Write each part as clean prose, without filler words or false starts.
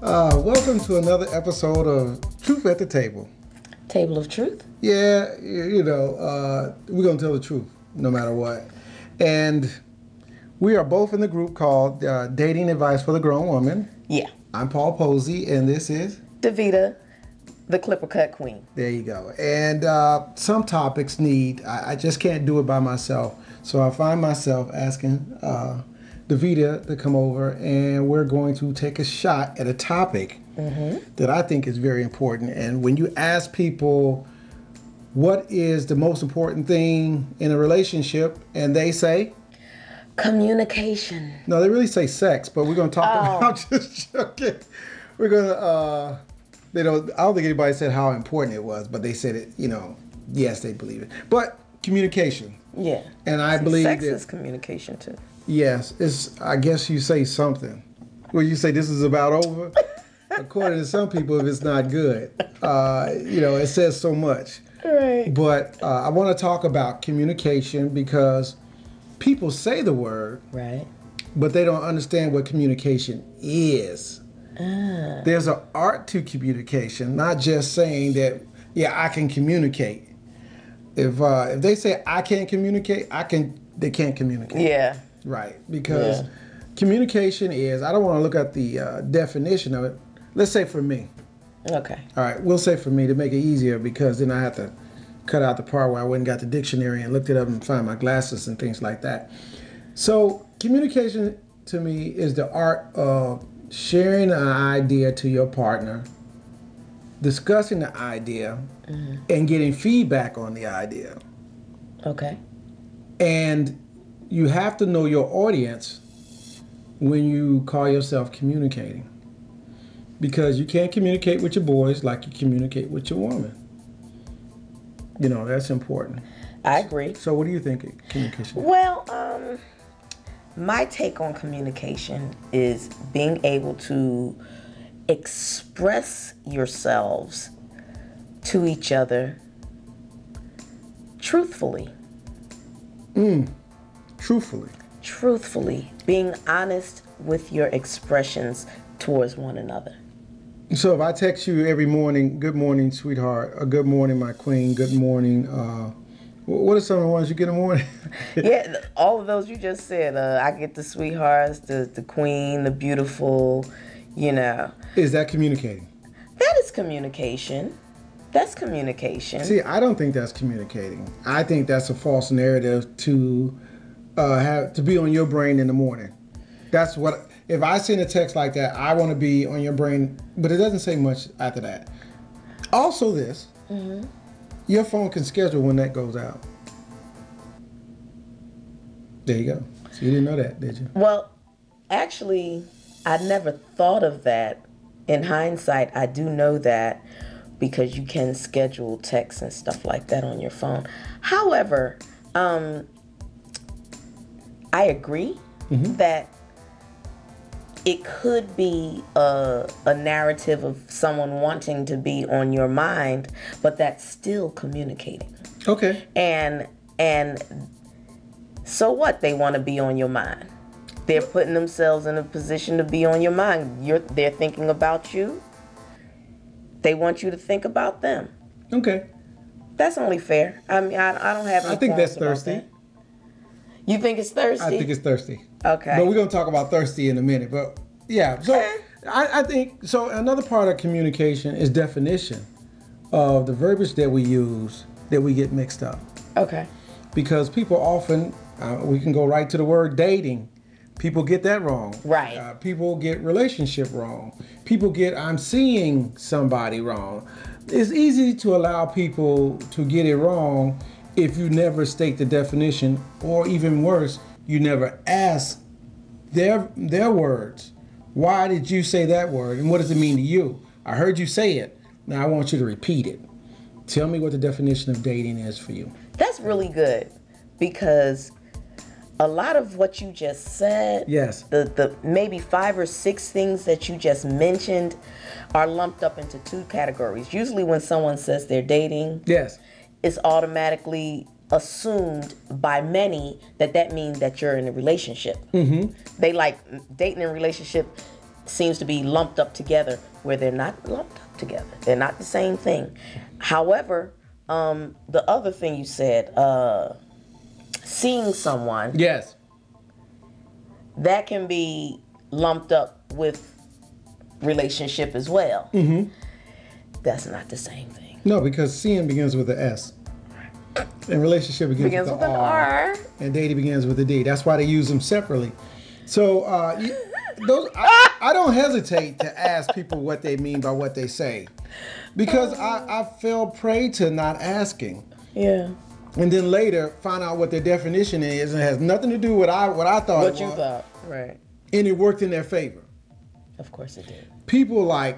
Welcome to another episode of Truth at the Table. Table of Truth? Yeah, we're going to tell the truth no matter what. And we are both in the group called Dating Advice for the Grown Woman. Yeah. I'm Paul Posey, and this is... Davita, the Clippercut Queen. There you go. And some topics I just can't do it by myself. So I find myself asking Davita to come over, and we're going to take a shot at a topic that I think is very important. And when you ask people what is the most important thing in a relationship, and they say communication. No, they really say sex, but we're going to talk about just joking. We're going to I don't think anybody said how important it was, but they said it, yes, they believe it. But communication. Yeah. And I believe sex is communication too. Yes, I guess you say something. Well, you say this is about over. According to some people, if it's not good, it says so much. Right. But I want to talk about communication because people say the word, right, but they don't understand what communication is. There's an art to communication, not just saying that, I can communicate. If they say I can't communicate, they can't communicate. Yeah. Right, because communication is, I don't want to look at the definition of it. Let's say for me. Okay. All right, we'll say for me to make it easier, because then I have to cut out the part where I went and got the dictionary and looked it up and find my glasses and things like that. So communication to me is the art of sharing an idea to your partner, discussing the idea, and getting feedback on the idea. Okay. And you have to know your audience when you call yourself communicating. Because you can't communicate with your boys like you communicate with your woman. That's important. I agree. So what do you think of communication? Well, my take on communication is being able to express yourselves to each other truthfully. Truthfully. Being honest with your expressions towards one another. So if I text you every morning, good morning, sweetheart, or good morning, my queen, good morning, what are some of the ones you get in the morning? Yeah, all of those you just said. I get the sweethearts, the queen, the beautiful, Is that communicating? That is communication. That's communication. See, I don't think that's communicating. I think that's a false narrative to have to be on your brain in the morning. That's what, if I send a text like that, I want to be on your brain, but it doesn't say much after that. Also this, your phone can schedule when that goes out. There you go. So you didn't know that, did you? Well, actually, I never thought of that. In hindsight, I do know that because you can schedule texts and stuff like that on your phone. However, I agree that it could be a narrative of someone wanting to be on your mind, but that's still communicating. Okay. And so what? They want to be on your mind. They're putting themselves in a position to be on your mind. They're thinking about you. They want you to think about them. Okay. That's only fair. I mean, I don't have any I think that's qualms thirsty. about that. You think it's thirsty? I think it's thirsty. Okay. But we're going to talk about thirsty in a minute. But yeah, so I think, so another part of communication is definition of the verbiage that we use that we get mixed up. Okay. Because people often, we can go right to the word dating. People get that wrong. Right. People get relationship wrong. People get I'm seeing somebody wrong. It's easy to allow people to get it wrong if you never state the definition, or even worse, you never ask their words. Why did you say that word? And what does it mean to you? I heard you say it. Now I want you to repeat it. Tell me what the definition of dating is for you. That's really good, because a lot of what you just said, yes, the maybe 5 or 6 things that you just mentioned are lumped up into 2 categories. Usually when someone says they're dating, yes, it's automatically assumed by many that means that you're in a relationship. They like dating and relationship seems to be lumped up together where they're not lumped up together. They're not the same thing. However, the other thing you said, seeing someone. Yes. That can be lumped up with relationship as well. Mm-hmm. That's not the same thing. No, because seeing begins with the S. And relationship begins with an R. And dating begins with a D. That's why they use them separately. So I don't hesitate to ask people what they mean by what they say. Because I fell prey to not asking. Yeah. And then later find out what their definition is, and it has nothing to do with what I thought. What you thought, right? And it worked in their favor. Of course it did. People like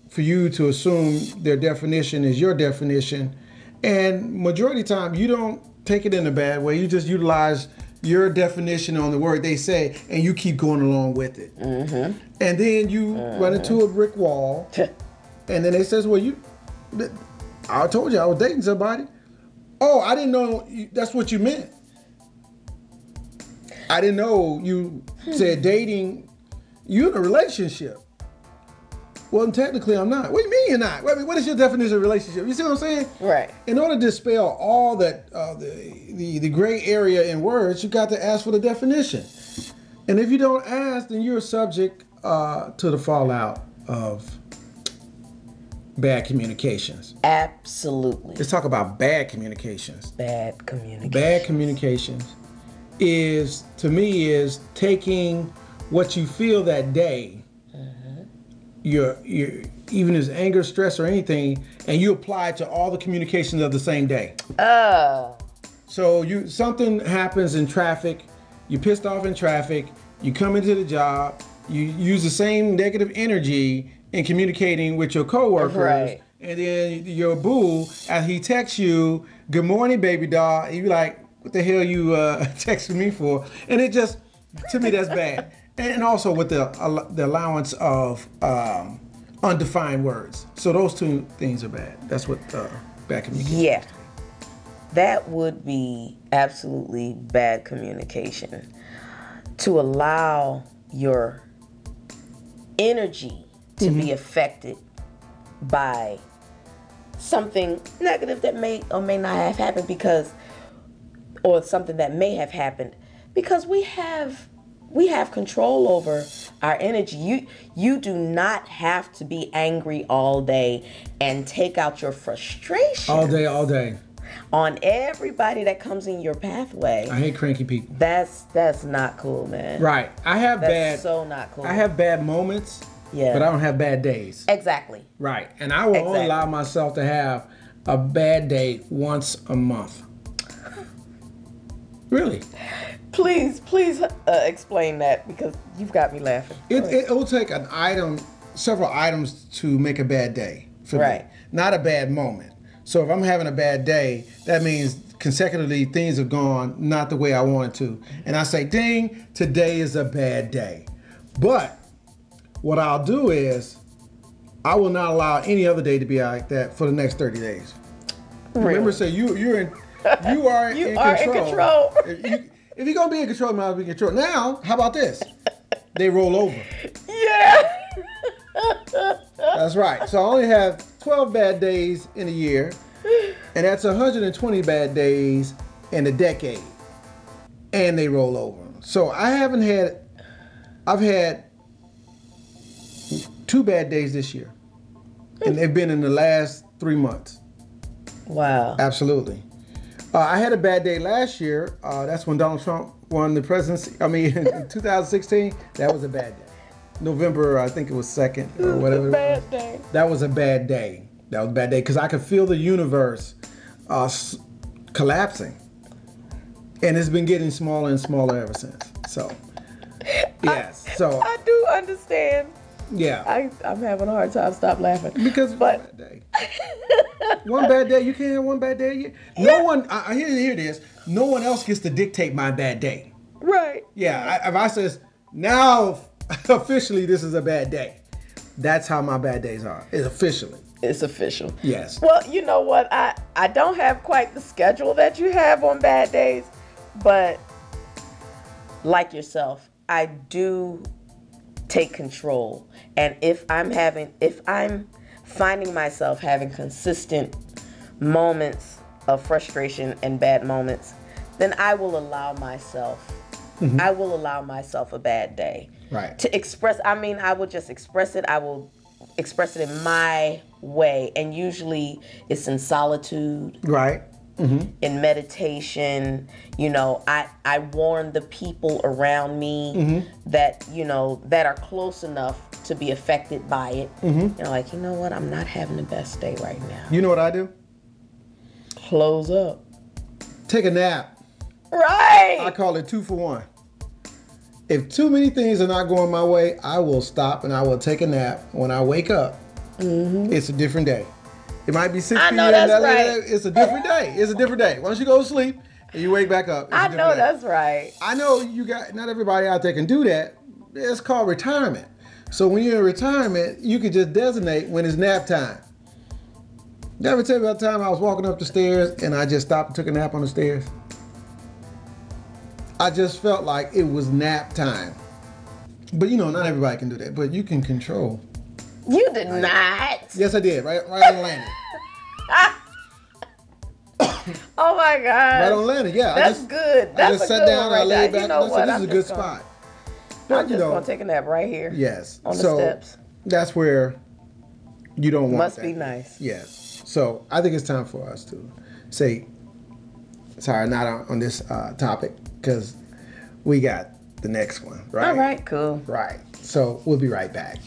for you to assume their definition is your definition, and majority of the time you don't take it in a bad way. You just utilize your definition on the word they say, and you keep going along with it. Mm-hmm. And then you run into a brick wall, and then they says, "Well, I told you I was dating somebody." Oh, I didn't know that's what you meant. I didn't know you said dating. You're in a relationship. Well, technically, I'm not. What do you mean you're not? What is your definition of relationship? You see what I'm saying? Right. In order to dispel all that, the gray area in words, you got to ask for the definition. And if you don't ask, then you're subject to the fallout of bad communications. Absolutely. Let's talk about bad communications. Bad communication. Bad communications is, to me, is taking what you feel that day, your even as anger, stress, or anything, and you apply it to all the communications of the same day. So something happens in traffic, you're pissed off in traffic, you come into the job, you use the same negative energy in communicating with your coworkers, right. And then your boo, as he texts you, "Good morning, baby doll," and you're like, "What the hell you texting me for?" And it just, to me, that's bad. And also with the allowance of undefined words. So those two things are bad. That's what bad communication is. Yeah. That would be absolutely bad communication. To allow your energy to be affected by something negative that may or may not have happened or something that may have happened, because we have control over our energy. You do not have to be angry all day and take out your frustration all day on everybody that comes in your pathway. I hate cranky people. That's not cool, man. Right. That's so not cool. I have bad moments, yeah, but I don't have bad days. Exactly. Right. And I will only allow myself to have a bad day once a month. Really. Please explain that, because you've got me laughing. It will take several items to make a bad day for me. Not a bad moment. So if I'm having a bad day, that means consecutively things have gone not the way I wanted to. And I say, dang, today is a bad day. But what I'll do is I will not allow any other day to be like that for the next 30 days. Really? Remember, say you are in control. If you're going to be in control, you might as well be in control. Now, how about this? They roll over. Yeah. That's right. So I only have 12 bad days in a year, and that's 120 bad days in a decade. And they roll over. So I've had 2 bad days this year. And they've been in the last 3 months. Wow. Absolutely. I had a bad day last year. That's when Donald Trump won the presidency. I mean, in 2016, that was a bad day. November, I think it was 2nd or whatever. Bad day. That was a bad day. That was a bad day because I could feel the universe collapsing. And it's been getting smaller and smaller ever since. So, yes. I do understand. Yeah. I'm having a hard time stop laughing. Because one bad day. One bad day. You can't have one bad day. No one, here it is. No one else gets to dictate my bad day. Right. Yeah. If I says, now officially this is a bad day. That's how my bad days are. It's officially. It's official. Yes. Well, you know what? I don't have quite the schedule that you have on bad days, but like yourself, I do take control. And if I'm finding myself having consistent moments of frustration and bad moments, then I will allow myself a bad day. Right. To express, I will just express it. I will express it in my way. And usually it's in solitude. Right. In meditation. I warn the people around me that, that are close enough to be affected by it. Like, you know what? I'm not having the best day right now. You know what I do? Close up. Take a nap. Right. I call it 2 for 1. If too many things are not going my way, I will stop and I will take a nap. When I wake up, it's a different day. It might be 6 p.m. I know that's right. It's a different day. It's a different day. Once you go to sleep and you wake back up, I know that's right. I know not everybody out there can do that. It's called retirement. So when you're in retirement, you can just designate when it's nap time. Did I ever tell you about the time I was walking up the stairs and I just stopped and took a nap on the stairs? I just felt like it was nap time. But not everybody can do that. But you can control. You did not. Yes, I did. Right on the landing. Oh my God. Right on the landing, yeah. That's good. That's I just a sat good down, one right I laid there. back, You know and what? I said, this is a good spot. I'm just going to take a nap right here. Yes. On the steps. That's where you don't want Must that. be nice. Yes. So I think it's time for us to say, sorry, not on this topic, because we got the next one, right? All right, cool. Right. So we'll be right back.